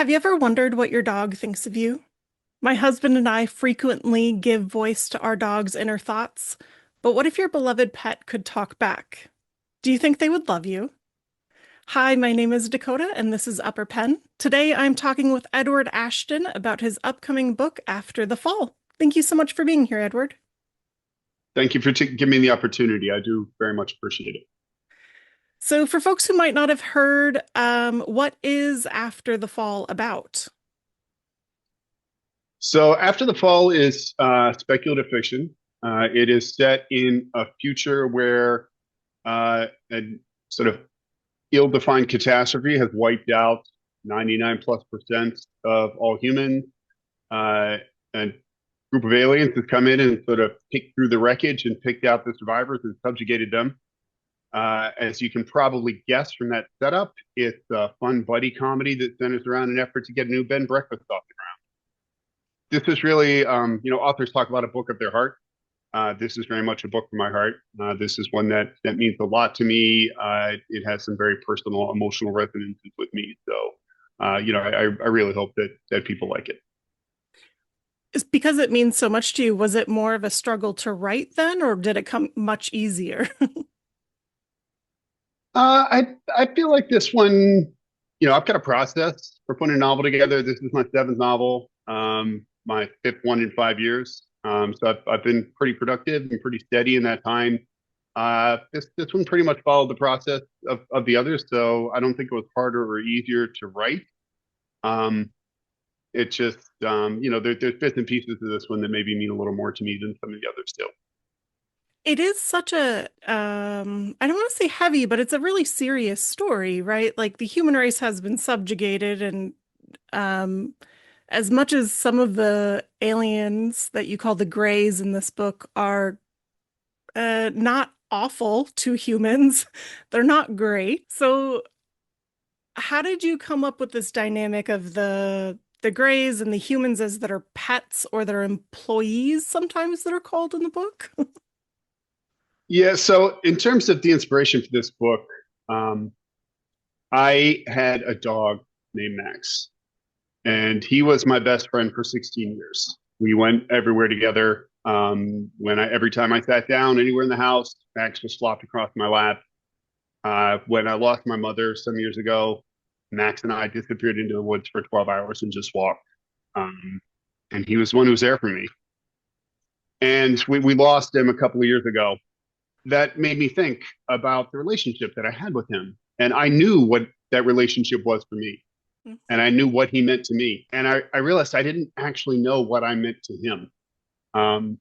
Have you ever wondered what your dog thinks of you? My husband and I frequently give voice to our dog's inner thoughts, but what if your beloved pet could talk back? Do you think they would love you? Hi, my name is Dakota, and this is UpperPen. Today I'm talking with Edward Ashton about his upcoming book, After the Fall. Thank you so much for being here, Edward. Thank you for giving me the opportunity. I do very much appreciate it. So, for folks who might not have heard, what is After the Fall about? So, After the Fall is speculative fiction. It is set in a future where a sort of ill-defined catastrophe has wiped out 99 plus percent of all humans. A group of aliens has come in and sort of picked through the wreckage and picked out the survivors and subjugated them. As you can probably guess from that setup, it's a fun buddy comedy that centers around an effort to get a new bed and breakfast off the ground. This is really, authors talk about a book of their heart. This is very much a book from my heart. This is one that means a lot to me. It has some very personal, emotional resonances with me. So, I really hope that people like it. Is because it means so much to you, was it more of a struggle to write then, or did it come much easier? I feel like this one, I've got a process for putting a novel together. This is my seventh novel, my fifth one in 5 years. So I've been pretty productive and pretty steady in that time. This one pretty much followed the process of the others, so I don't think it was harder or easier to write. Um, it's just there's bits and pieces of this one that maybe mean a little more to me than some of the others do. It is such a, I don't want to say heavy, but it's a really serious story, right? Like the human race has been subjugated, and um, as much as some of the aliens that you call the Greys in this book are not awful to humans, they're not great. So, how did you come up with this dynamic of the Greys and the humans as that are pets or that are employees sometimes that are called in the book? Yeah, so in terms of the inspiration for this book, um, I had a dog named Max, and he was my best friend for 16 years. We went everywhere together. Every time I sat down anywhere in the house, Max was flopped across my lap. When I lost my mother some years ago, Max and I disappeared into the woods for 12 hours and just walked. Um, and he was the one who was there for me. And we lost him a couple of years ago. That made me think about the relationship that I had with him. And I knew what that relationship was for me. And I knew what he meant to me. And I realized I didn't actually know what I meant to him. Um,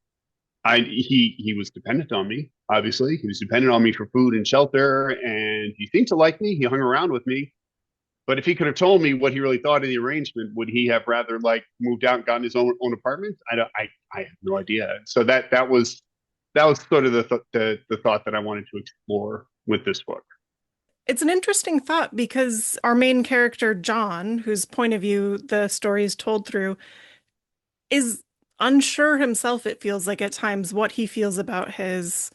he was dependent on me, obviously. He was dependent on me for food and shelter, and he seemed to like me. He hung around with me. But if he could have told me what he really thought of the arrangement, would he have rather like moved out and gotten his own apartment? I have no idea. So that was sort of the thought that I wanted to explore with this book. It's an interesting thought because our main character, John, whose point of view the story is told through, is unsure himself, it feels like at times, what he feels about his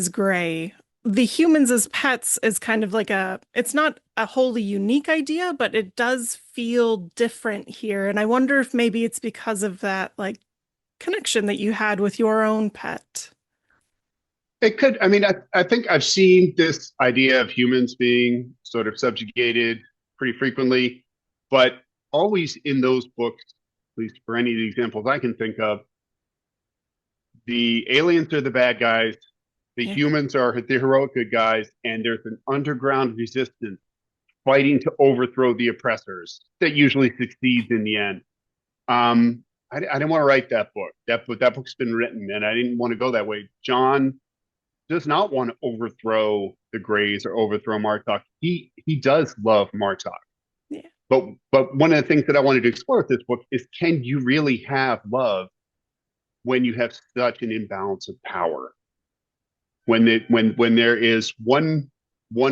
gray. The humans as pets is kind of like it's not a wholly unique idea, but it does feel different here. And I wonder if maybe it's because of that like connection that you had with your own pet. It could, I mean, I think I've seen this idea of humans being sort of subjugated pretty frequently, but always in those books, at least for any of the examples I can think of, the aliens are the bad guys, the Yeah. humans are the heroic good guys, and there's an underground resistance fighting to overthrow the oppressors that usually succeeds in the end. I didn't want to write that book. That book's been written, and I didn't want to go that way. John does not want to overthrow the Greys or overthrow Martok. He does love Martok. Yeah. But one of the things that I wanted to explore with this book is, can you really have love when you have such an imbalance of power? When there is one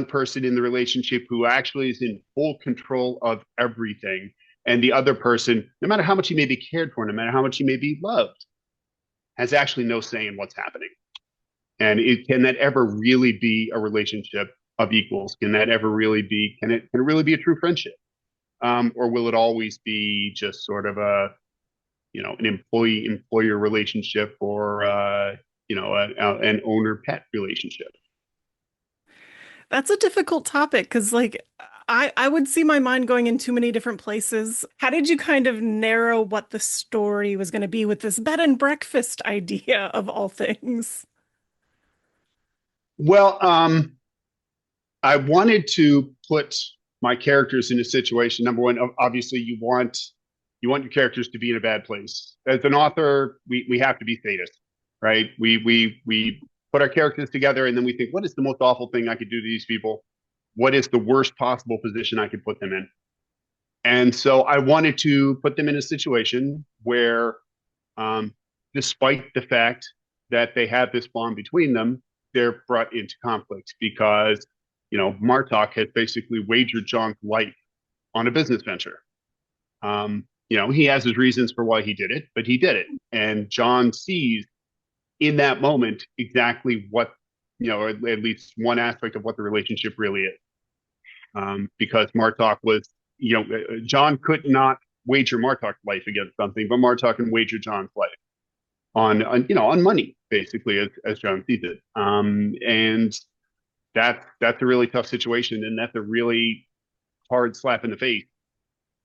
person in the relationship who actually is in full control of everything, and the other person, no matter how much he may be cared for, no matter how much he may be loved, has actually no say in what's happening. And can that ever really be a relationship of equals? Can that ever really be? Can it really be a true friendship? or will it always be just sort of a, an employee employer relationship, or an owner pet relationship? That's a difficult topic because, like, I would see my mind going in too many different places. How did you kind of narrow what the story was going to be with this bed and breakfast idea of all things? Well, I wanted to put my characters in a situation. Number one, obviously, you want your characters to be in a bad place. As an author, we have to be sadists, right? We put our characters together, and then we think, what is the most awful thing I could do to these people? What is the worst possible position I could put them in? And so I wanted to put them in a situation where, um, despite the fact that they have this bond between them, they're brought into conflict because, Martok has basically wagered John's life on a business venture. He has his reasons for why he did it, but he did it. And John sees in that moment exactly what, or at least one aspect of what the relationship really is. Because Martok was, John could not wager Martok's life against something, but Martok can wager John's life on money, basically, as John sees it. And that's a really tough situation, and that's a really hard slap in the face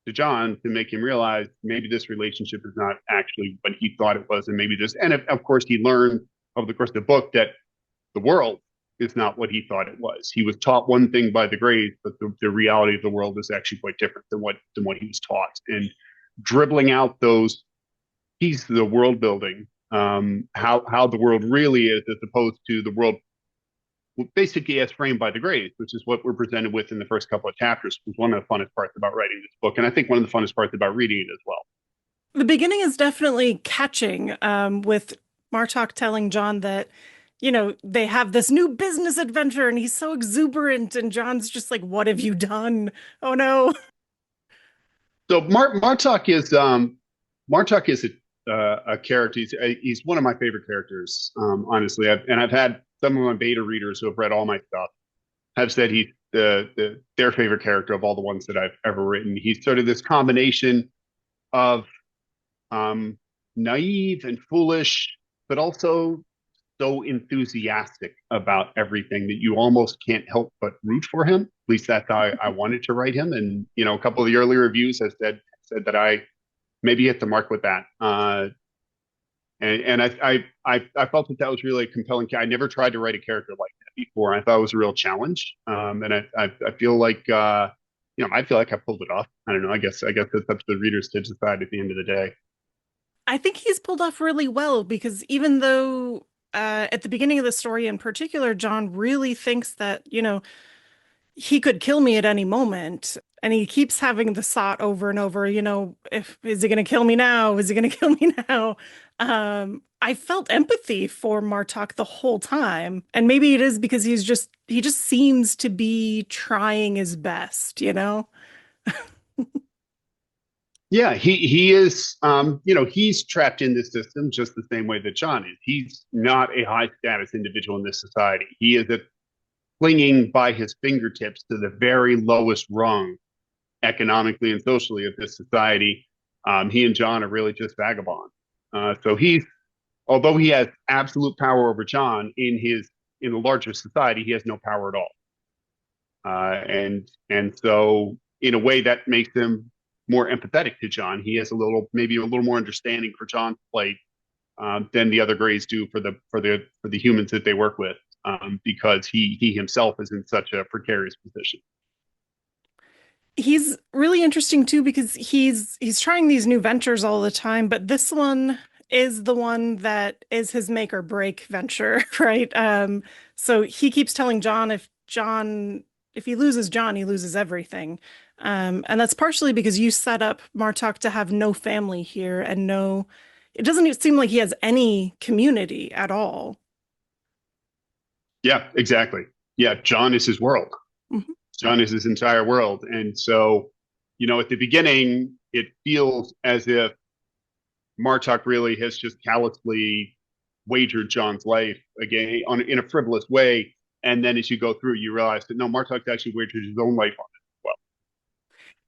to John to make him realize maybe this relationship is not actually what he thought it was, and maybe this. And of course, he learned over the course of the book that the world is not what he thought it was. He was taught one thing by the grades, but the reality of the world is actually quite different than what he was taught. And dribbling out those pieces of the world building, how the world really is, as opposed to the world basically as framed by the grades, which is what we're presented with in the first couple of chapters, was one of the funnest parts about writing this book. And I think one of the funnest parts about reading it as well. The beginning is definitely catching, with Martok telling John that, they have this new business adventure and he's so exuberant, and John's just like, what have you done? Oh no. So Martok is a character. He's one of my favorite characters, honestly. I've had some of my beta readers who have read all my stuff have said he's their favorite character of all the ones that I've ever written. He's sort of this combination of, um, naive and foolish, but also so enthusiastic about everything that you almost can't help but root for him. At least that's how I wanted to write him. And a couple of the early reviews have said that I maybe hit the mark with that. And I felt that was really a compelling. I never tried to write a character like that before. I thought it was a real challenge. And I feel like, I feel like I pulled it off. I don't know. I guess it's up to the readers to decide at the end of the day. I think he's pulled off really well because even though at the beginning of the story in particular, John really thinks that, he could kill me at any moment. And he keeps having the thought over and over, if is he going to kill me now? Is he going to kill me now? I felt empathy for Martok the whole time. And maybe it is because he just seems to be trying his best. Yeah, he is. He's trapped in this system just the same way that John is. He's not a high status individual in this society. He is clinging by his fingertips to the very lowest rung economically and socially of this society. He and John are really just vagabonds. So although he has absolute power over John in the larger society, he has no power at all. And so in a way that makes him more empathetic to John. He has maybe a little more understanding for John's plight, than the other Greys do for the humans that they work with, because he himself is in such a precarious position. He's really interesting too because he's trying these new ventures all the time, but this one is the one that is his make or break venture, right? So he keeps telling John, if he loses John, he loses everything. And that's partially because you set up Martok to have no family here and it doesn't even seem like he has any community at all. Yeah, exactly. Yeah, John is his world. Mhm. John is his entire world. And so, at the beginning, it feels as if Martok really has just callously wagered John's life again in a frivolous way. And then as you go through, you realize that no, Martok actually wagered his own life on it as well.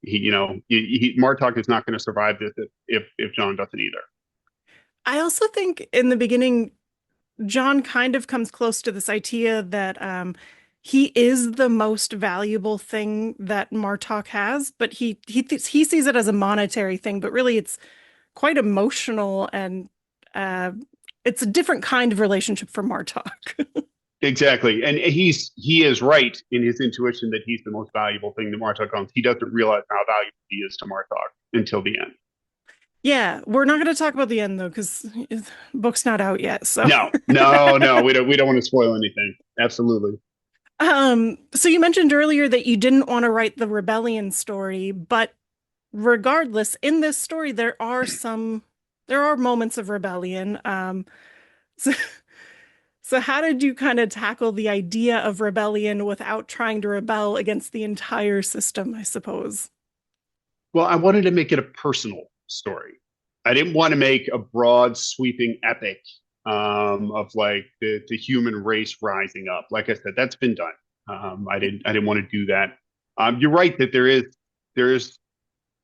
Martok is not going to survive this if John doesn't either. I also think in the beginning, John kind of comes close to this idea that he is the most valuable thing that Martok has, but he sees it as a monetary thing, but really it's quite emotional and uh, it's a different kind of relationship for Martok. Exactly, and he is right in his intuition that he's the most valuable thing that Martok owns. He doesn't realize how valuable he is to Martok until the end. Yeah, we're not going to talk about the end though, because the book's not out yet. So, No, no, no, we don't want to spoil anything. Absolutely. so you mentioned earlier that you didn't want to write the rebellion story, but regardless, in this story there are moments of rebellion. So, so how did you kind of tackle the idea of rebellion without trying to rebel against the entire system, I suppose? Well, I wanted to make it a personal story. I didn't want to make a broad, sweeping epic of like the human race rising up. Like I said, that's been done. I didn't want to do that. You're right that there is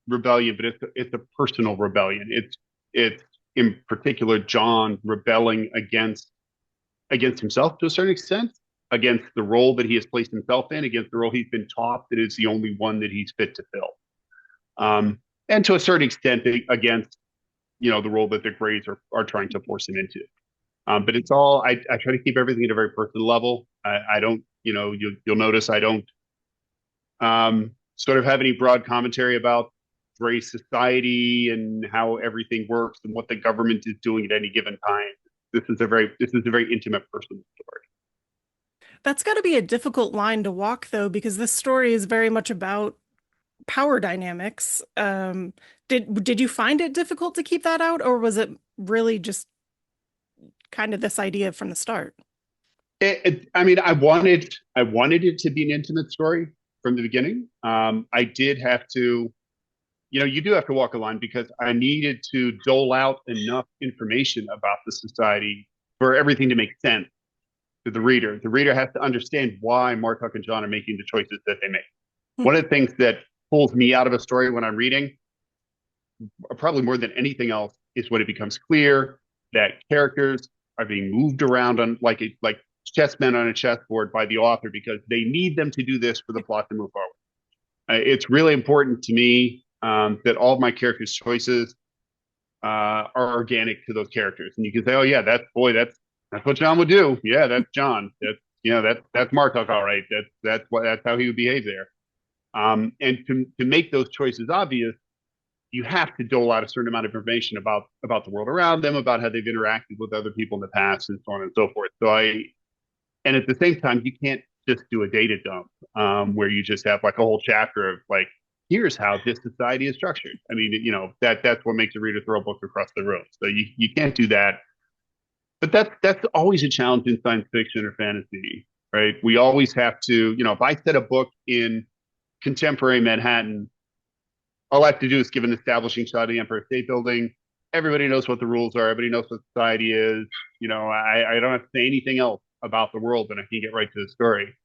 rebellion, but it's a personal rebellion. It's in particular John rebelling against himself to a certain extent, against the role that he has placed himself in, against the role he's been taught that is the only one that he's fit to fill, and to a certain extent against the role that the grades are trying to force him into. But it's all I try to keep everything at a very personal level. I don't you'll notice I don't sort of have any broad commentary about race society and how everything works and what the government is doing at any given time. This is a very intimate personal story. That's got to be a difficult line to walk, though, because this story is very much about power dynamics. Did you find it difficult to keep that out, or was it really just kind of this idea from the start? I mean, I wanted it to be an intimate story from the beginning. I did have to, you do have to walk a line because I needed to dole out enough information about the society for everything to make sense to the reader. The reader has to understand why Martok and John are making the choices that they make. Hmm. One of the things that pulls me out of a story when I'm reading, probably more than anything else, is when it becomes clear that characters are being moved around on like chessmen on a chessboard by the author because they need them to do this for the plot to move forward. It's really important to me that all of my characters' choices are organic to those characters, and you can say, "Oh yeah, that's what John would do. Yeah, that's John. That's Martok. All right. That's how he would behave there." And to make those choices obvious, you have to dole out a certain amount of information about the world around them, about how they've interacted with other people in the past, and so on and so forth. And at the same time, you can't just do a data dump where you just have like a whole chapter of like, here's how this society is structured. I mean, that's what makes a reader throw a book across the room. So you can't do that. But that's always a challenge in science fiction or fantasy, right? We always have to, if I set a book in contemporary Manhattan, all I have to do is give an establishing shot of the Empire State Building. Everybody knows what the rules are. Everybody knows what society is. I don't have to say anything else about the world, and I can get right to the story.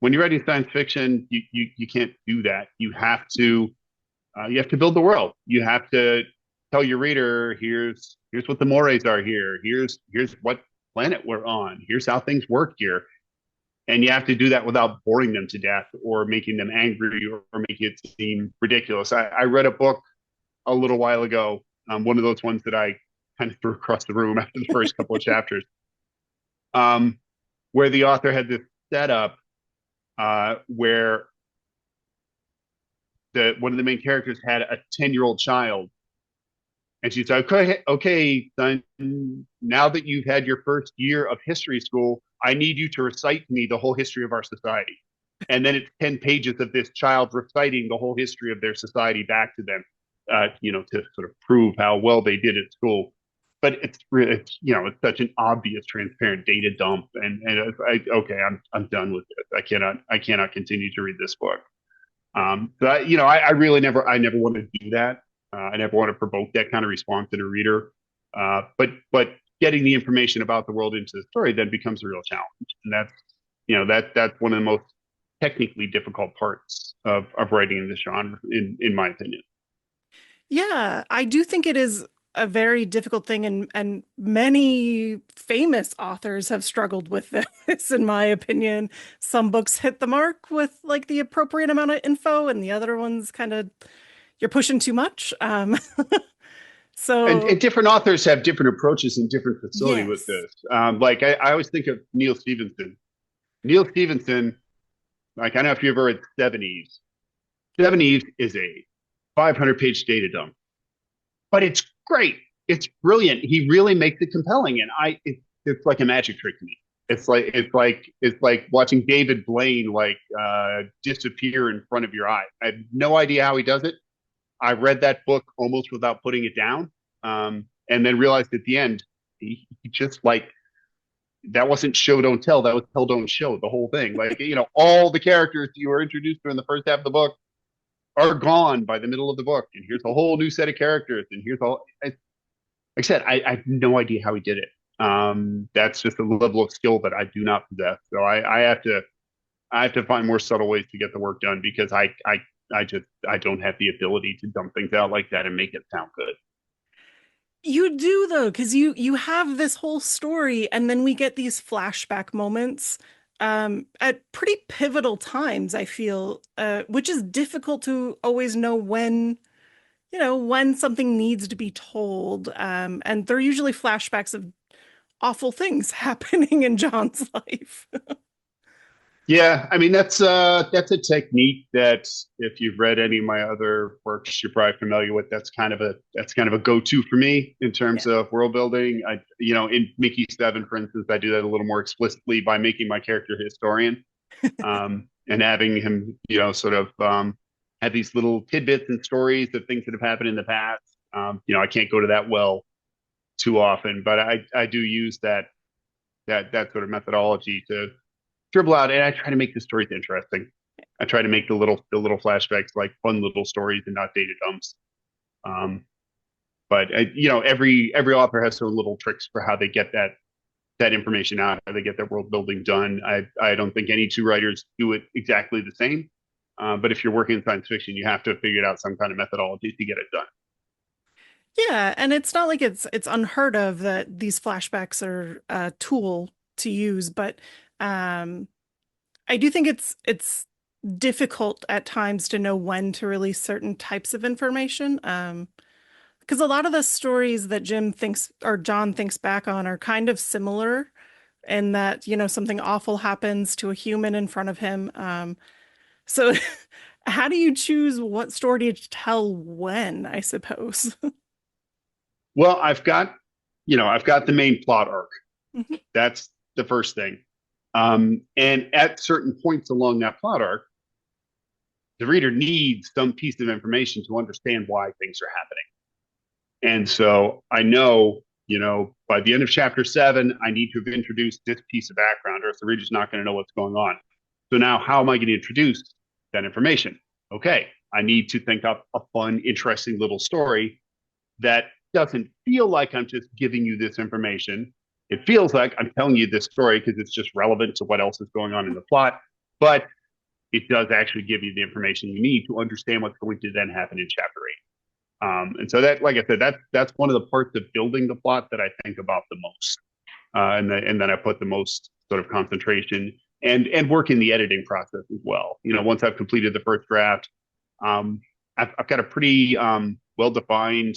When you're writing science fiction, you can't do that. You have to build the world. You have to tell your reader, here's what the mores are here. Here's what planet we're on. Here's how things work here. And you have to do that without boring them to death or making them angry or making it seem ridiculous. I read a book a little while ago, one of those ones that I kind of threw across the room after the first couple of chapters, um, where the author had this setup where one of the main characters had a 10-year-old child. And she's like, okay, son, now that you've had your first year of history school, I need you to recite to me the whole history of our society. And then it's 10 pages of this child reciting the whole history of their society back to them, to sort of prove how well they did at school. But it's such an obvious, transparent data dump. Okay, I'm done with this. I cannot continue to read this book. I really never want to do that. I never want to provoke that kind of response in a reader. But getting the information about the world into the story then becomes a real challenge, and that's one of the most technically difficult parts of writing in this genre, in my opinion. Yeah, I do think it is a very difficult thing, and many famous authors have struggled with this, in my opinion. Some books hit the mark with like the appropriate amount of info, and the other ones kind of you're pushing too much. And So different authors have different approaches and different facility with yes. this. Like I always think of Neil Stevenson. Neil Stevenson, like I don't know if you ever read Seven Eves. Seven Eves is a 500-page data dump, but it's great. It's brilliant. He really makes it compelling, and it's like a magic trick to me. It's like watching David Blaine disappear in front of your eye. I have no idea how he does it. I read that book almost without putting it down, and then realized at the end he just like that wasn't show don't tell. That was tell don't show. The whole thing, all the characters you were introduced to in the first half of the book are gone by the middle of the book, and here's a whole new set of characters, and here's all. Like I said, I have no idea how he did it. That's just a level of skill that I do not possess. So I have to find more subtle ways to get the work done because I don't have the ability to dump things out like that and make it sound good. You do though, because you have this whole story, and then we get these flashback moments at pretty pivotal times, I feel, which is difficult to always know when, when something needs to be told. And they're usually flashbacks of awful things happening in John's life. Yeah, I mean that's a technique that if you've read any of my other works, you're probably familiar with. That's kind of a go-to for me in terms Yeah. of world building. In Mickey Seven, for instance, I do that a little more explicitly by making my character a historian, and having him, sort of have these little tidbits and stories of things that have happened in the past. I can't go to that well too often, but I do use that sort of methodology to dribble out, and I try to make the stories interesting. I try to make the little flashbacks like fun little stories and not data dumps. Um, but every author has their little tricks for how they get that information out, how they get that world building done. I don't think any two writers do it exactly the same. But if you're working in science fiction, you have to figure out some kind of methodology to get it done. Yeah, and it's not like it's unheard of that these flashbacks are a tool to use, but um I do think it's difficult at times to know when to release certain types of information. Because a lot of the stories that Jim thinks or John thinks back on are kind of similar in that, something awful happens to a human in front of him. So how do you choose what story to tell when, I suppose? Well, I've got the main plot arc. Mhm. That's the first thing. And at certain points along that plot arc, the reader needs some piece of information to understand why things are happening. And so I know, by the end of chapter 7, I need to have introduced this piece of background, or else the reader's not going to know what's going on. So now, how am I going to introduce that information? Okay, I need to think up a fun, interesting little story that doesn't feel like I'm just giving you this information. It feels like I'm telling you this story because it's just relevant to what else is going on in the plot, but it does actually give you the information you need to understand what's going to then happen in chapter 8. And so that, like I said, that's one of the parts of building the plot that I think about the most, and then I put the most sort of concentration and work in the editing process as well. Once I've completed the first draft, I've got a pretty well defined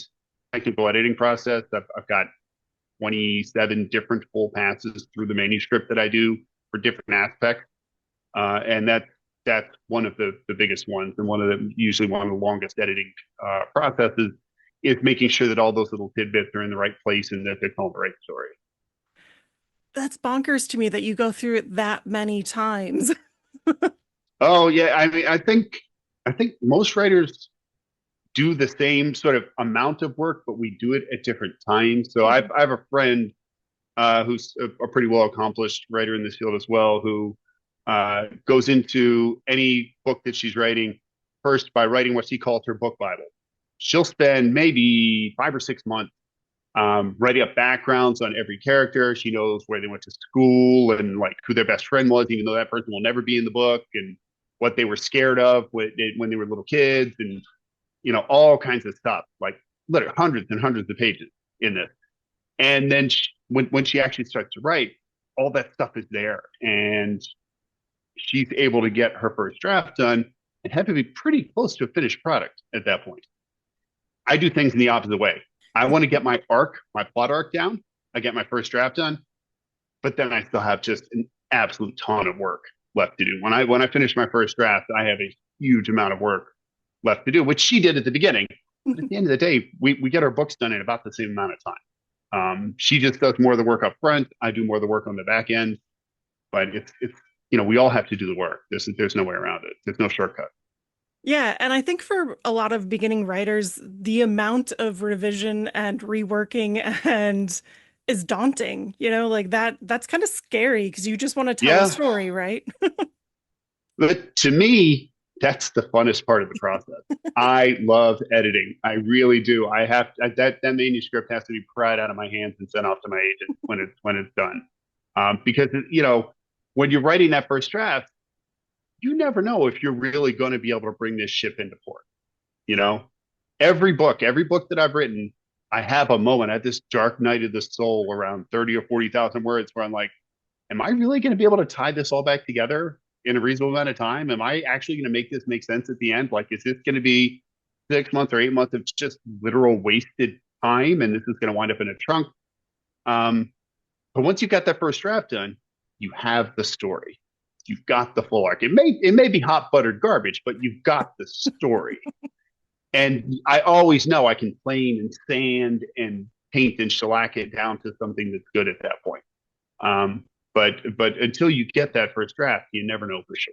technical editing process. I've got 27 different full passes through the manuscript that I do for different aspects, and that's one of the biggest ones, and usually one of the longest editing processes is making sure that all those little tidbits are in the right place and that they're telling the right story. That's bonkers to me that you go through it that many times. Oh yeah, I mean, I think most writers do the same sort of amount of work, but we do it at different times. So Mhm. I have a friend who's a pretty well accomplished writer in this field as well, who goes into any book that she's writing first by writing what she calls her book Bible. She'll spend maybe 5 or 6 months writing up backgrounds on every character. She knows where they went to school and like who their best friend was, even though that person will never be in the book. And what they were scared of when they were little kids, and all kinds of stuff, like literally hundreds and hundreds of pages in this. And then when she actually starts to write, all that stuff is there, and she's able to get her first draft done and have to be pretty close to a finished product at that point. I do things in the opposite way. I want to get my plot arc down. I get my first draft done, but then I still have just an absolute ton of work left to do. When I finish my first draft, I have a huge amount of work left to do, which she did at the beginning. But at the end of the day, we get our books done in about the same amount of time. She just does more of the work up front. I do more of the work on the back end. But it's we all have to do the work. There's no way around it. There's no shortcut. Yeah, and I think for a lot of beginning writers, the amount of revision and reworking and is daunting, like that's kind of scary because you just want to tell a Yeah, story, right? but to me, that's the funnest part of the process. I love editing. I really do. That manuscript has to be pried out of my hands and sent off to my agent when it's done. Because when you're writing that first draft, you never know if you're really going to be able to bring this ship into port. You know, every book that I've written, I have a moment at this dark night of the soul around 30 or 40,000 words where I'm like, am I really going to be able to tie this all back together in a reasonable amount of time? Am I actually going to make this make sense at the end? Like, is this going to be 6 months or 8 months of just literal wasted time? And this is going to wind up in a trunk. Um, but once you've got that first draft done, you have the story. You've got the full arc. It may be hot buttered garbage, but you've got the story. And I always know I can plane and sand and paint and shellac it down to something that's good at that point. But until you get that first draft, you never know for sure.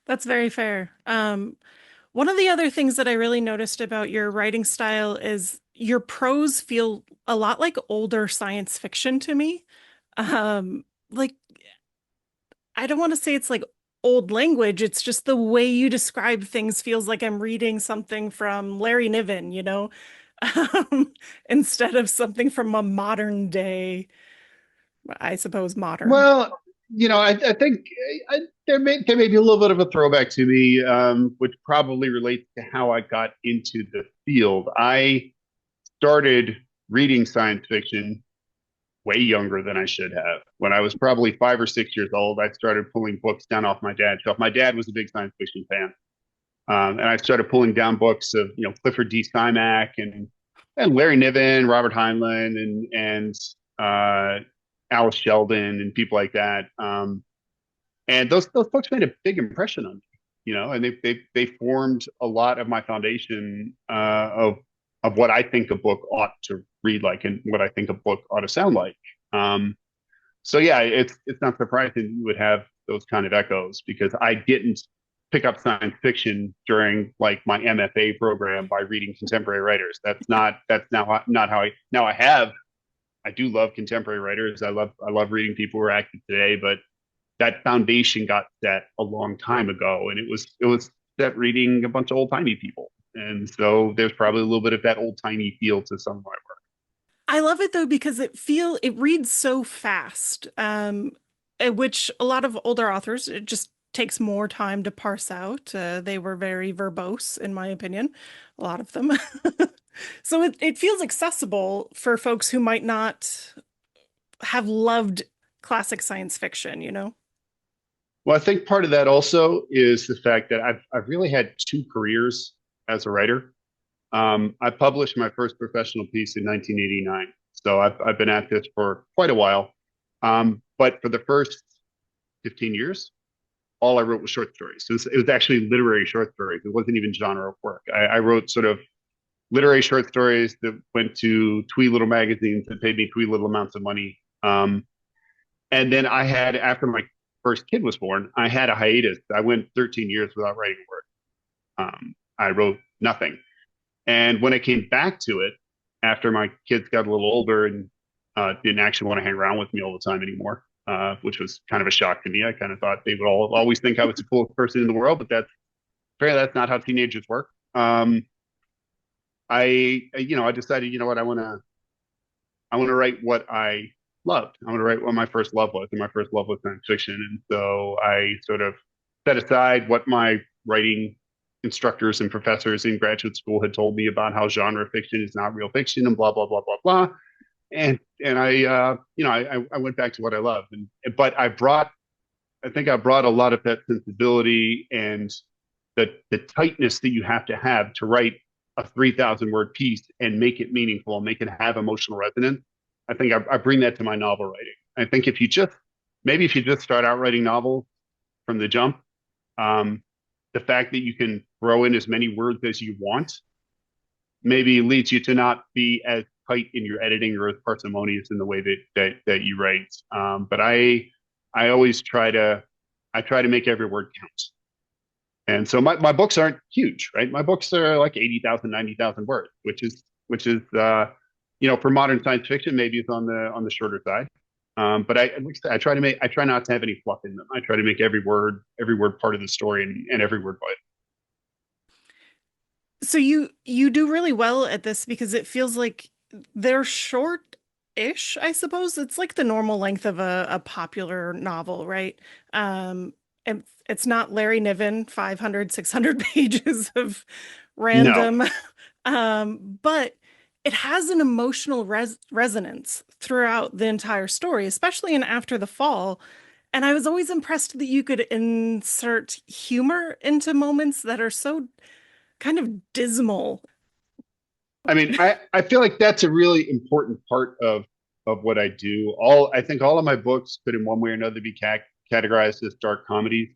That's very fair. One of the other things that I really noticed about your writing style is your prose feel a lot like older science fiction to me. Like I don't want to say it's like old language. It's just the way you describe things feels like I'm reading something from Larry Niven, instead of something from a modern day, I suppose modern. Well, I think there may be a little bit of a throwback to me, which probably relates to how I got into the field. I started reading science fiction way younger than I should have. When I was probably 5 or 6 years old, I started pulling books down off my dad's shelf. My dad was a big science fiction fan. And I started pulling down books of, Clifford D. Simak and Larry Niven, Robert Heinlein, and Alice Sheldon and people like that. And those books made a big impression on me, and they formed a lot of my foundation of what I think a book ought to read like and what I think a book ought to sound like. So yeah, it's not surprising you would have those kind of echoes because I didn't pick up science fiction during like my MFA program by reading contemporary writers. That's not how I now I do love contemporary writers. I love reading people who are active today, but that foundation got set a long time ago, and it was set reading a bunch of old timey people, and so there's probably a little bit of that old timey feel to some of my work. I love it though because it reads so fast, which a lot of older authors it just takes more time to parse out. They were very verbose, in my opinion, a lot of them. So it feels accessible for folks who might not have loved classic science fiction. Well, I think part of that also is the fact that I've really had two careers as a writer. I published my first professional piece in 1989, so I've been at this for quite a while. But for the first 15 years, all I wrote was short stories. It was actually literary short stories. It wasn't even genre work. I wrote sort of literary short stories that went to twee little magazines that paid me twee little amounts of money. And then after my first kid was born, I had a hiatus. I went 13 years without writing a word. I wrote nothing. And when I came back to it, after my kids got a little older and didn't actually want to hang around with me all the time anymore, which was kind of a shock to me. I kind of thought they would always think I was the coolest person in the world, but that's not how teenagers work. I decided, what, I want to write what I loved. I want to write what my first love was, and my first love was science fiction. And so I sort of set aside what my writing instructors and professors in graduate school had told me about how genre fiction is not real fiction and blah blah blah blah blah. And I I went back to what I love, and but I think I brought a lot of that sensibility and the tightness that you have to write a 3,000 word piece and make it meaningful and make it have emotional resonance. I think I bring that to my novel writing. I think if you just start out writing novels from the jump, um, the fact that you can throw in as many words as you want maybe leads you to not be as tight in your editing or as parsimonious in the way that you write. But I always try to make every word count. And so my books aren't huge, right? My books are like 80,000, 90,000 words, which is for modern science fiction, maybe it's on the shorter side. But I try not to have any fluff in them. I try to make every word part of the story and every word vital. So you do really well at this because it feels like they're short-ish, I suppose. It's like the normal length of a popular novel, right? And it's not Larry Niven, 500, 600 pages of No, random, but it has an emotional resonance throughout the entire story, especially in After the Fall. And I was always impressed that you could insert humor into moments that are so kind of dismal. I mean, I feel like that's a really important part of what I do. I think all of my books could in one way or another be categorized as dark comedies.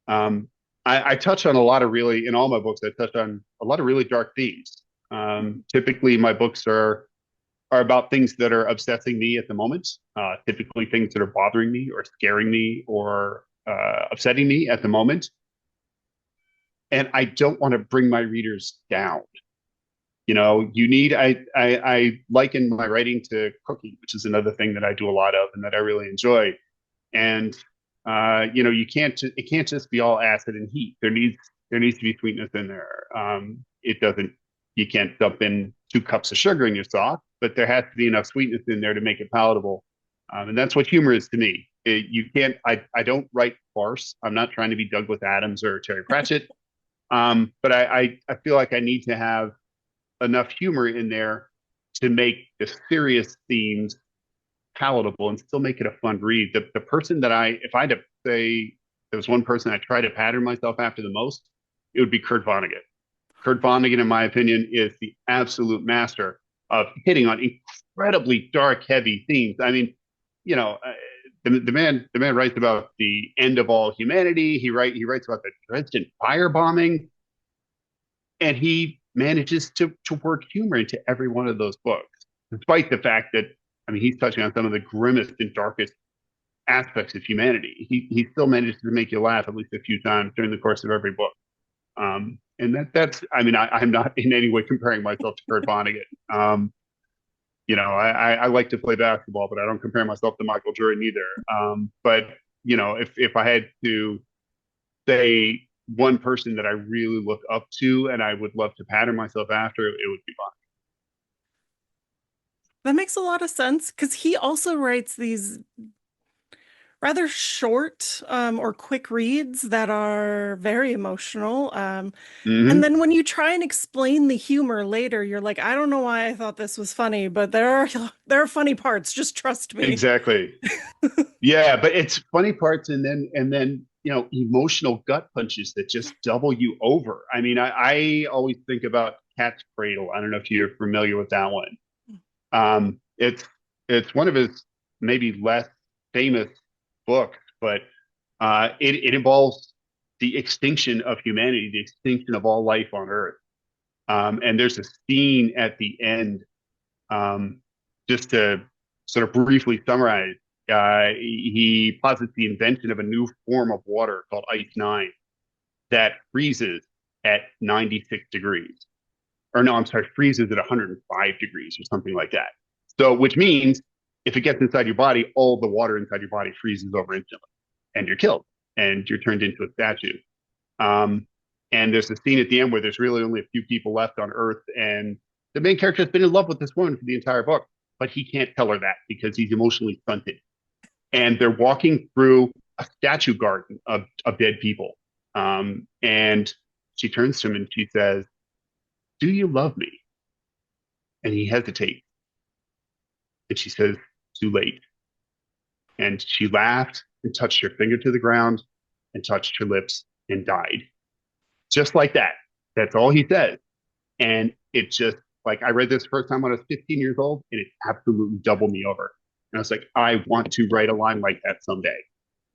Um, I touch on a lot of really in all my books. I touch on a lot of really dark themes. Typically, my books are about things that are obsessing me at the moment. Typically, things that are bothering me or scaring me or upsetting me at the moment. And I don't want to bring my readers down. I liken my writing to cooking, which is another thing that I do a lot of and that I really enjoy. And it can't just be all acid and heat. There needs to be sweetness in there. It doesn't You can't dump in 2 cups of sugar in your sauce, but there has to be enough sweetness in there to make it palatable. And that's what humor is to me. You can't. I don't write farce. I'm not trying to be Douglas Adams or Terry Pratchett. But I feel like I need to have enough humor in there to make the serious themes palatable and still make it a fun read. The person that if I had to say there was one person I try to pattern myself after the most, it would be Kurt Vonnegut. Kurt Vonnegut, in my opinion, is the absolute master of hitting on incredibly dark, heavy themes. I mean, you know, uh, the man writes about the end of all humanity. He writes about the Dresden firebombing, and he manages to work humor into every one of those books, despite the fact that I mean he's touching on some of the grimmest and darkest aspects of humanity. He still manages to make you laugh at least a few times during the course of every book. And that's I mean I'm not in any way comparing myself to Kurt Vonnegut. I like to play basketball, but I don't compare myself to Michael Jordan either. But if I had to say one person that I really look up to and I would love to pattern myself after, it would be Bond. That makes a lot of sense because he also writes these rather short or quick reads that are very emotional. And Mm-hmm. then when you try and explain the humor later, you're like, I don't know why I thought this was funny, but there are funny parts. Just trust me. Exactly. Yeah, but it's funny parts and then emotional gut punches that just double you over. I mean, I always think about Cat's Cradle. I don't know if you're familiar with that one. It's one of his maybe less famous books, but it involves the extinction of humanity, the extinction of all life on Earth. And there's a scene at the end, um, just to sort of briefly summarize. He posits the invention of a new form of water called Ice Nine that freezes at 96 degrees. Or no, I'm sorry, freezes at 105 degrees or something like that. So, which means if it gets inside your body, all the water inside your body freezes over instantly and you're killed and you're turned into a statue. Um, and there's a scene at the end where there's really only a few people left on Earth, and the main character has been in love with this woman for the entire book, but he can't tell her that because he's emotionally stunted. And they're walking through a statue garden of dead people. And she turns to him and she says, "Do you love me?" And he hesitates. And she says, "Too late." And she laughed and touched her finger to the ground and touched her lips and died. Just like that. That's all he says. And it just, like, I read this first time when I was 15 years old, and it absolutely doubled me over. And I was like, I want to write a line like that someday.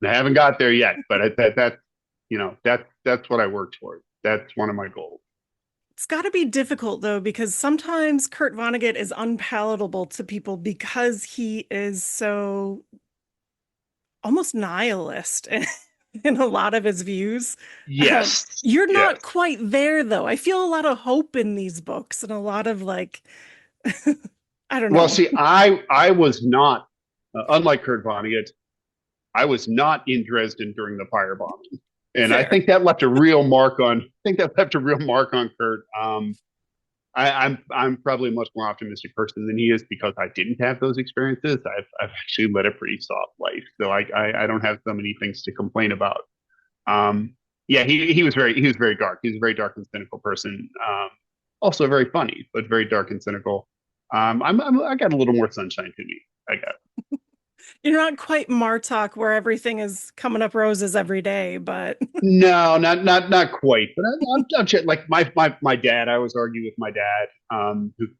And I haven't got there yet, but that's what I work towards. That's one of my goals. It's got to be difficult though, because sometimes Kurt Vonnegut is unpalatable to people because he is so almost nihilist in a lot of his views. Yes. You're Yes. not quite there though. I feel a lot of hope in these books and a lot of like, I don't Well, know. see, I was not, unlike Kurt Vonnegut, I was not in Dresden during the firebombing, and I Fair. think that left a real mark on. I think that left a real mark on Kurt. I'm probably a much more optimistic person than he is because I didn't have those experiences. I've actually led a pretty soft life, so I don't have so many things to complain about. Um, yeah, he was very dark. He was a very dark and cynical person. Also very funny, but very dark and cynical. I got a little more sunshine to me. I got. You're not quite Martok where everything is coming up roses every day, but No, not quite. But I'm like my dad. I always argue with my dad,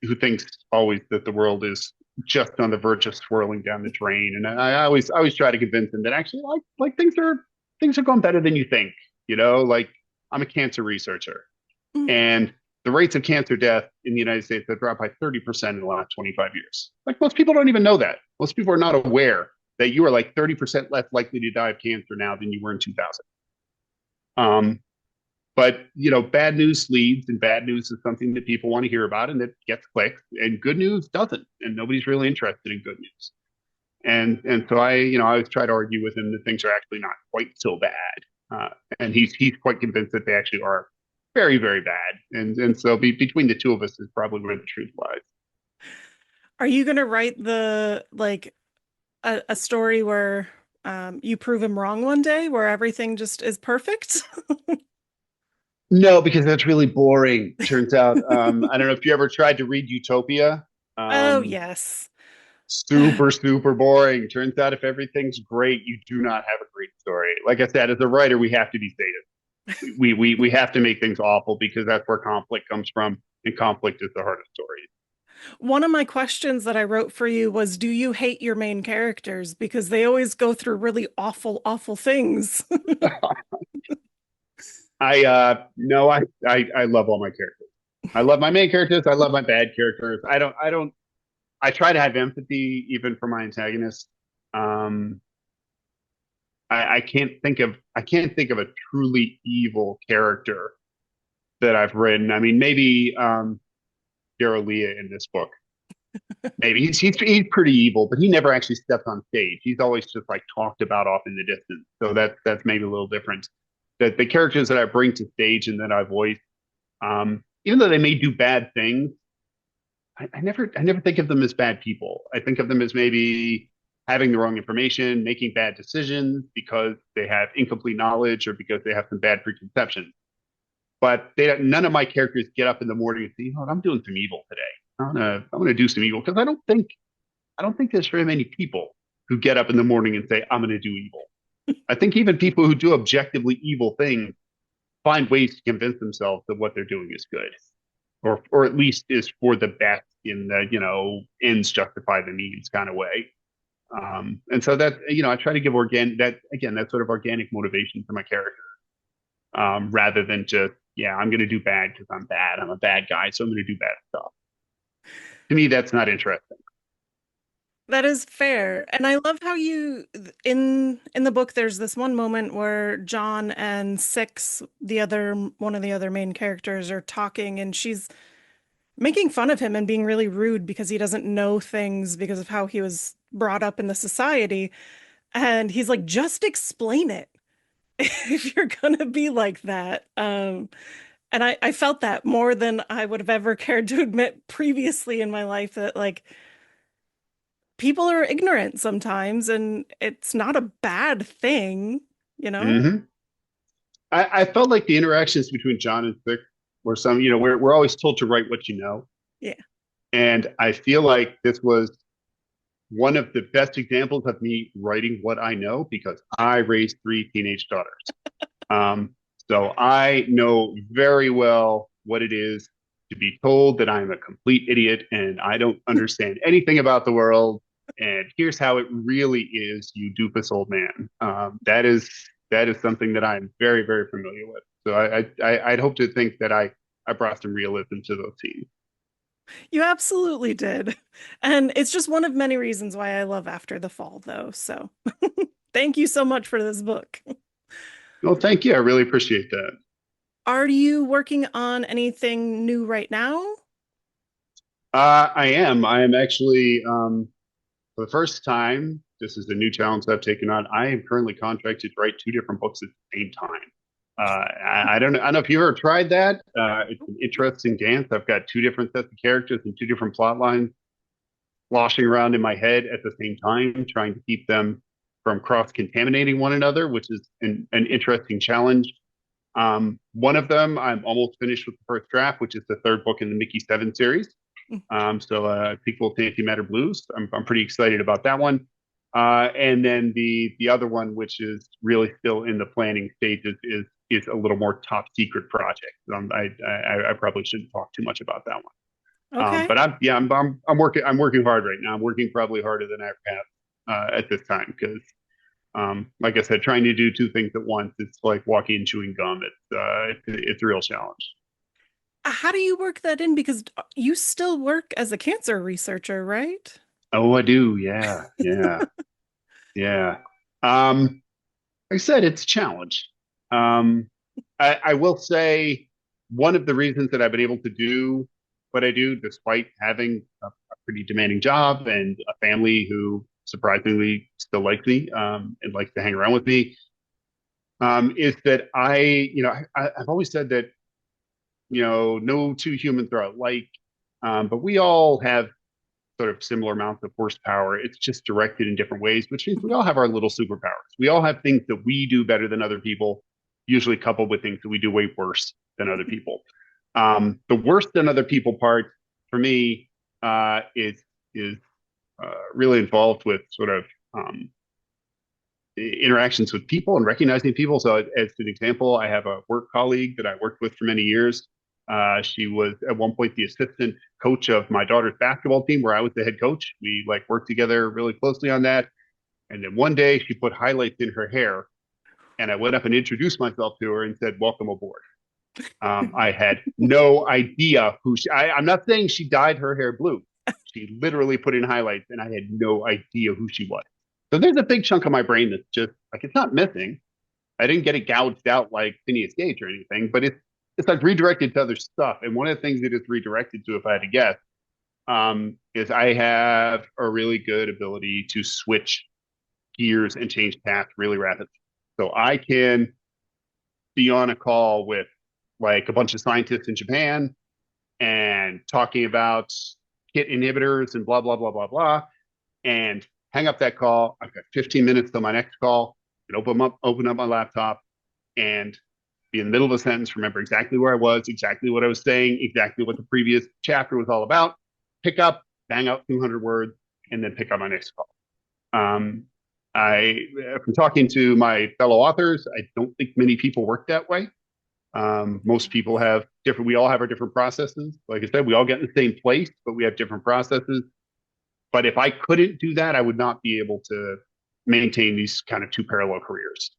who thinks always that the world is just on the verge of swirling down the drain, and I always try to convince him that actually like things are going better than you think. Like I'm a cancer researcher, and the rates of cancer death in the United States have dropped by 30% in the last 25 years. Like most people don't even know that. Most people are not aware that you are like 30% less likely to die of cancer now than you were in 2000. But bad news leads, and bad news is something that people want to hear about, and that gets clicks. And good news doesn't, and nobody's really interested in good news. And so I always try to argue with him that things are actually not quite so bad, uh, and he's quite convinced that they actually are very very bad. And so between the two of us is probably where the truth lies. are you gonna write the like a story where you prove him wrong one day, where everything just is perfect? No, because that's really boring. Turns out, I don't know if you ever tried to read Utopia. Oh, Um, yes. Super, super boring. Turns out if everything's great, you do not have a great story. Like I said, as a writer, we have to be sadists. We have to make things awful because that's where conflict comes from, and conflict is the heart of stories. One of my questions that I wrote for you was, do you hate your main characters? Because they always go through really awful, awful things. I no, I love all my characters. I love my main characters. I love my bad characters. I don't. I try to have empathy even for my antagonists. Um, I can't think of a truly evil character that I've written. I mean, maybe Leah in this book. Maybe he's pretty evil, but he never actually steps on stage. He's always just like talked about off in the distance. So that's maybe a little different. That the characters that I bring to stage and that I voice, even though they may do bad things, I never think of them as bad people. I think of them as maybe having the wrong information, making bad decisions because they have incomplete knowledge or because they have some bad preconceptions. But none of my characters get up in the morning and say, what, I'm doing some evil today. I'm gonna do some evil because I don't think there's very many people who get up in the morning and say, I'm gonna do evil. I think even people who do objectively evil things find ways to convince themselves that what they're doing is good, or at least is for the best in the ends justify the means kind of way. And so that I try to give that sort of organic motivation to my character, rather than just I'm going to do bad because I'm bad. I'm a bad guy, so I'm going to do bad stuff. To me, that's not interesting. That is fair. And I love how you in the book there's this one moment where John and Six, the other one of the other main characters, are talking and she's making fun of him and being really rude because he doesn't know things because of how he was brought up in the society. And he's like, just explain it if you're gonna be like that. And I felt that more than I would have ever cared to admit previously in my life that like people are ignorant sometimes, and it's not a bad thing, you know? Hmm. I felt like the interactions between John and Vic were some, we're always told to write what you know. Yeah. And I feel like this was one of the best examples of me writing what I know because I raised three teenage daughters. Um, so I know very well what it is to be told that I'm a complete idiot and I don't understand anything about the world. And here's how it really is, you doofus old man. That is something that I'm very, very familiar with. So I'd hope to think that I brought some realism to those scenes. You absolutely did. And it's just one of many reasons why I love After the Fall, though. So thank you so much for this book. Well, thank you. I really appreciate that. Are you working on anything new right now? I am. I am actually, for the first time, this is a new challenge that I've taken on. I am currently contracted to write two different books at the same time. I don't know if you've ever tried that. It's an interesting dance. I've got two different sets of characters and two different plot lines sloshing around in my head at the same time, trying to keep them from cross contaminating one another, which is an interesting challenge. One of them, I'm almost finished with the first draft, which is the third book in the Mickey Seven series. Sequel to Antimatter Blues. I'm pretty excited about that one. And then the other one, which is really still in the planning stages, is a little more top secret project. I probably shouldn't talk too much about that one. Okay. But I'm working hard right now. I'm working probably harder than I ever have at this time because like I said, trying to do two things at once, it's like walking and chewing gum. It's a real challenge. How do you work that in? Because you still work as a cancer researcher, right? Oh, I do. Yeah, yeah, yeah. Um, like I said, it's a challenge. Um, I will say one of the reasons that I've been able to do what I do, despite having a pretty demanding job and a family who surprisingly still likes me and likes to hang around with me, is that I've always said that no two humans are alike, but we all have sort of similar amounts of horsepower. It's just directed in different ways, which means we all have our little superpowers. We all have things that we do better than other people, usually coupled with things that we do way worse than other people. The worse than other people part for me is really involved with sort of interactions with people and recognizing people. So, as an example, I have a work colleague that I worked with for many years. She was at one point the assistant coach of my daughter's basketball team, where I was the head coach. We like worked together really closely on that. And then one day she put highlights in her hair, and I went up and introduced myself to her and said, "Welcome aboard." I had no idea who I'm not saying she dyed her hair blue. She literally put in highlights, and I had no idea who she was. So there's a big chunk of my brain that's just like it's not missing. I didn't get it gouged out like Phineas Gage or anything, but it's like redirected to other stuff. And one of the things that it's redirected to, if I had to guess, is I have a really good ability to switch gears and change paths really rapidly. So I can be on a call with like a bunch of scientists in Japan and talking about KIT inhibitors and blah blah blah blah blah, and hang up that call. I've got 15 minutes till my next call. And open up my laptop, and be in the middle of a sentence, remember exactly where I was, exactly what I was saying, exactly what the previous chapter was all about. Pick up, bang out 200 words, and then pick up my next call. Um, I, from talking to my fellow authors, I don't think many people work that way. Most people have different. We all have our different processes. Like I said, we all get in the same place, but we have different processes. But if I couldn't do that, I would not be able to maintain these kind of two parallel careers.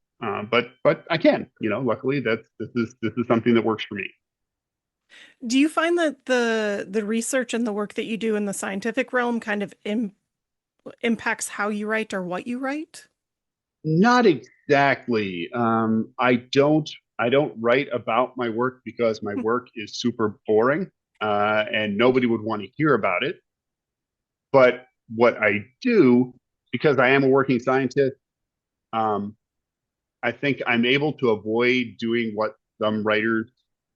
But I can. Luckily, this is something that works for me. Do you find that the research and the work that you do in the scientific realm kind of impacts how you write or what you write? Not exactly. I don't write about my work because my work is super boring, and nobody would want to hear about it. But what I do, because I am a working scientist, um, I think I'm able to avoid doing what some writers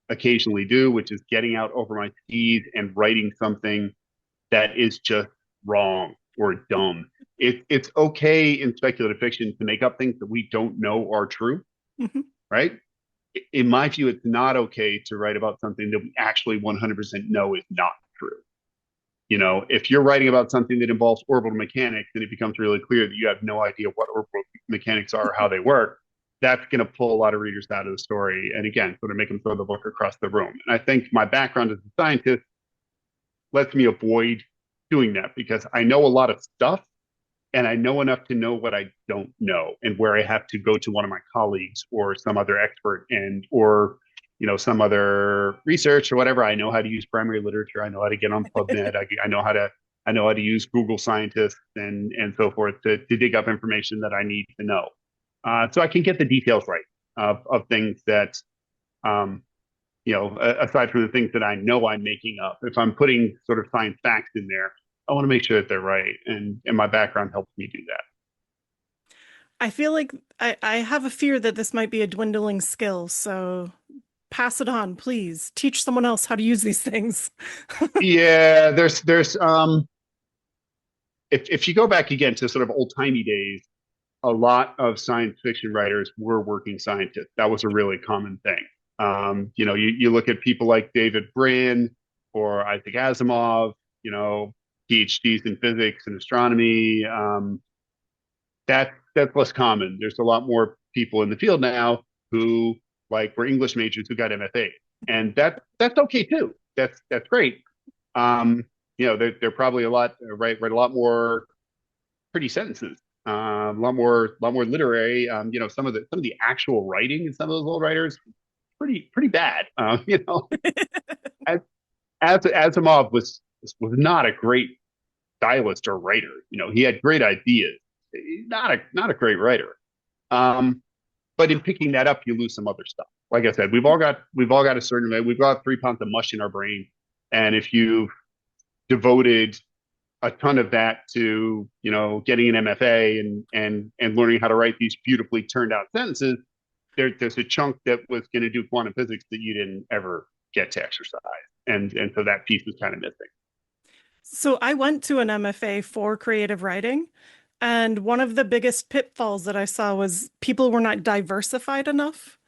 occasionally do, which is getting out over my skis and writing something that is just wrong. or dumb. It's okay in speculative fiction to make up things that we don't know are true, Mhm. right? In my view, it's not okay to write about something that we actually 100% know is not true. If you're writing about something that involves orbital mechanics and it becomes really clear that you have no idea what orbital mechanics are or how they work, that's going to pull a lot of readers out of the story. And again, sort of make them throw the book across the room. And I think my background as a scientist lets me avoid doing that because I know a lot of stuff and I know enough to know what I don't know and where I have to go to one of my colleagues or some other expert and or some other research or whatever. I know how to use primary literature. I know how to get on PubMed. I know how to use Google Scientists and so forth to dig up information that I need to know, so I can get the details right of things that um, aside from the things that I know I'm making up. If I'm putting sort of science facts in there, I want to make sure that they're right, and my background helps me do that. I feel like I have a fear that this might be a dwindling skill, so pass it on, please. Teach someone else how to use these things. Yeah, there's if you go back again to sort of old timey days, a lot of science fiction writers were working scientists. That was a really common thing. You look at people like David Brin or Isaac Asimov, you know, PhDs in physics and astronomy. That's less common. There's a lot more people in the field now who like were English majors who got MFA, and that's okay too. That's great. Um, they're probably a lot write a lot more pretty sentences, a lot more literary. Some of the actual writing in some of those old writers pretty bad. As, Asimov was not a great stylist or writer. He had great ideas, not a great writer. Um, but in picking that up, you lose some other stuff. Like I said, we've all got a certain we've got 3 pounds of mush in our brain, and if you've devoted a ton of that to getting an MFA and learning how to write these beautifully turned out sentences, there's a chunk that was going to do quantum physics that you didn't ever get to exercise, and so that piece is kind of missing. So I went to an MFA for creative writing, and one of the biggest pitfalls that I saw was people were not diversified enough.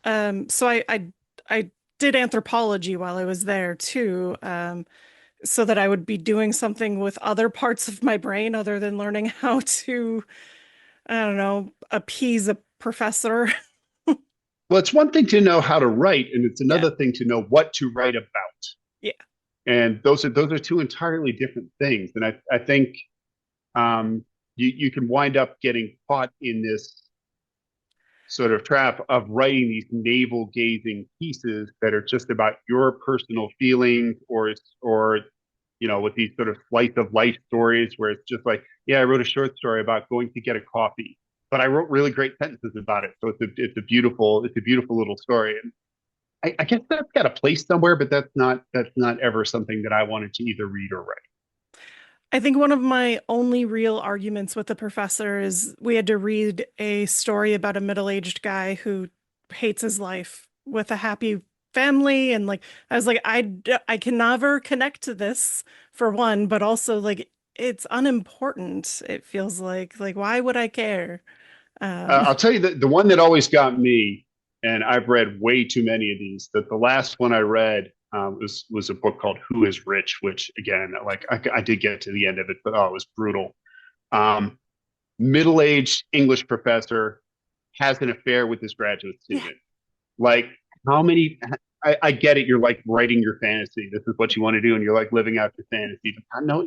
So I did anthropology while I was there too, so that I would be doing something with other parts of my brain other than learning how to, I don't know, appease a professor. Well, it's one thing to know how to write, and it's Yeah, another thing to know what to write about. yeah. And those are two entirely different things. And I think you can wind up getting caught in this sort of trap of writing these navel gazing pieces that are just about your personal feelings or with these sort of slice of life stories where it's just like, yeah, I wrote a short story about going to get a coffee, but I wrote really great sentences about it. So it's a beautiful little story. And I guess that's got a place somewhere, but that's not ever something that I wanted to either read or write. I think one of my only real arguments with the professor is we had to read a story about a middle-aged guy who hates his life with a happy family. And like, I was like, I can never connect to this for one, but also like, it's unimportant. It feels like, why would I care? Um, I'll tell you the one that always got me, and I've read way too many of these. That the last one I read was a book called Who Is Rich, which again, like I did get to the end of it, but oh, it was brutal. Um, Middle-aged English professor has an affair with this graduate yeah. student. Like how many? I get it. You're like writing your fantasy. This is what you want to do, and you're like living out your fantasy. But no,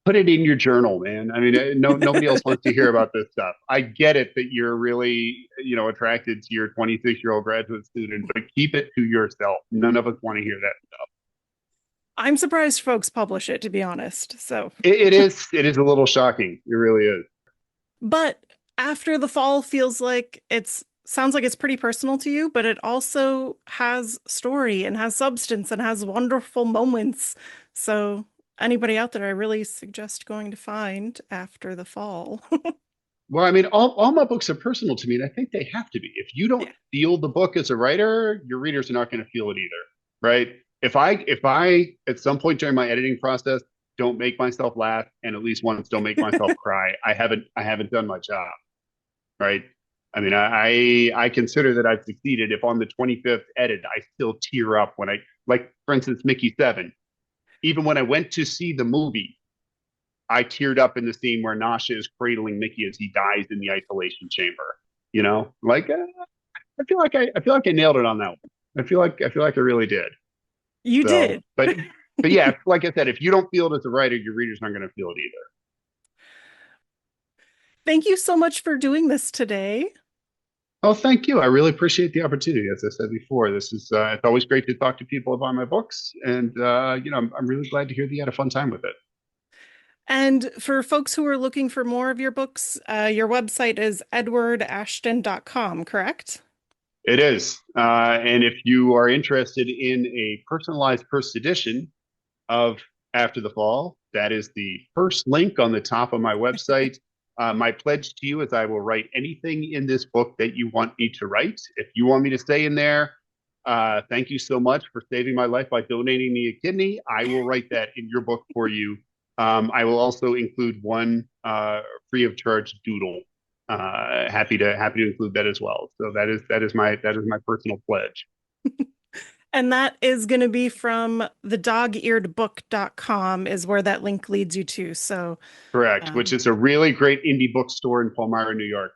put it in your journal, man. I mean, no, nobody else wants to hear about this stuff. I get it that you're really, attracted to your 26-year-old graduate student, but keep it to yourself. None of us want to hear that stuff. I'm surprised folks publish it, to be honest. So, It is a little shocking. It really is. but after the fall feels like it's sounds like it's pretty personal to you, but it also has story and has substance and has wonderful moments. So, anybody out there, I really suggest going to find after the fall. Well, I mean, all my books are personal to me, and I think they have to be. If you don't Yeah. feel the book as a writer, your readers are not going to feel it either, right? If I at some point during my editing process don't make myself laugh, and at least once don't make myself cry, I haven't done my job, right? I mean, I consider that I've succeeded if on the 25th edit I still tear up when I, like, for instance, Mickey 7. Even when I went to see the movie, I teared up in the scene where Nasha is cradling Mickey as he dies in the isolation chamber. Like, I feel like I nailed it on that one. I feel like I really did. You So, did. but yeah, like I said, if you don't feel it as a writer, your reader's not going to feel it either. Thank you so much for doing this today. Oh, thank you. I really appreciate the opportunity. As I said before, it's always great to talk to people about my books, and I'm really glad to hear that you had a fun time with it. And for folks who are looking for more of your books, your website is edwardashton.com, correct? It is, and if you are interested in a personalized first edition of After the Fall, that is the first link on the top of my website. My pledge to you is I will write anything in this book that you want me to write. If you want me to stay in there, thank you so much for saving my life by donating me a kidney. I will write that in your book for you. I will also include one free of charge doodle. Happy to include that as well. So that is my personal pledge. And that is going to be from thedogearedbook.com is where that link leads you to. So, Correct, which um, is a really great indie bookstore in Palmyra, New York,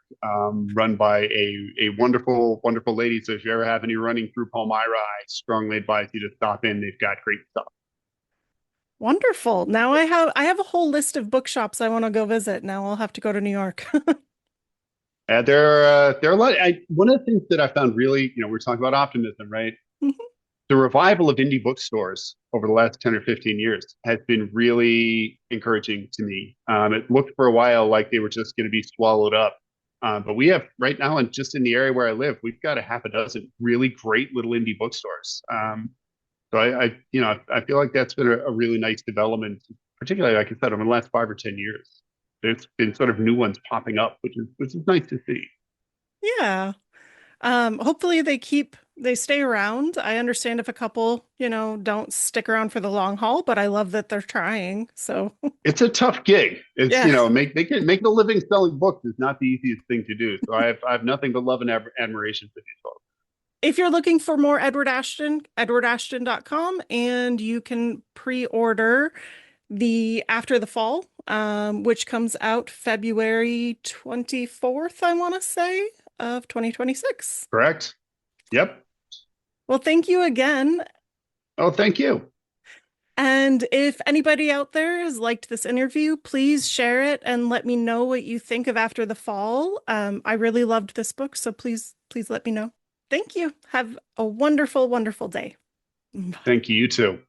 run by a wonderful, wonderful lady. So if you ever have any running through Palmyra, I strongly advise you to stop in. They've got great stuff. wonderful. Now I have a whole list of bookshops I want to go visit. Now I'll have to go to New York. There are a lot. One of the things that I found really, we're talking about optimism, right? The revival of indie bookstores over the last 10 or 15 years has been really encouraging to me. It looked for a while like they were just going to be swallowed up. But we have right now, and just in the area where I live, we've got a half a dozen really great little indie bookstores. So I feel like that's been a really nice development, particularly, like I said, over the last 5 or 10 years. There's been sort of new ones popping up, which is nice to see. Yeah. Hopefully they stay around. I understand if a couple, don't stick around for the long haul, but I love that they're trying. So, It's a tough gig. It's yeah. making a living selling books is not the easiest thing to do. So I have nothing but love and admiration for these folks. If you're looking for more Edward Ashton, edwardashton.com, and you can pre-order the After the Fall, which comes out February 24th, I want to say, of 2026. Correct? Yep. Well, thank you again. Oh, thank you. And if anybody out there has liked this interview, please share it and let me know what you think of After the Fall. I really loved this book, so please let me know. Thank you. Have a wonderful, wonderful day. Bye. Thank you. You too.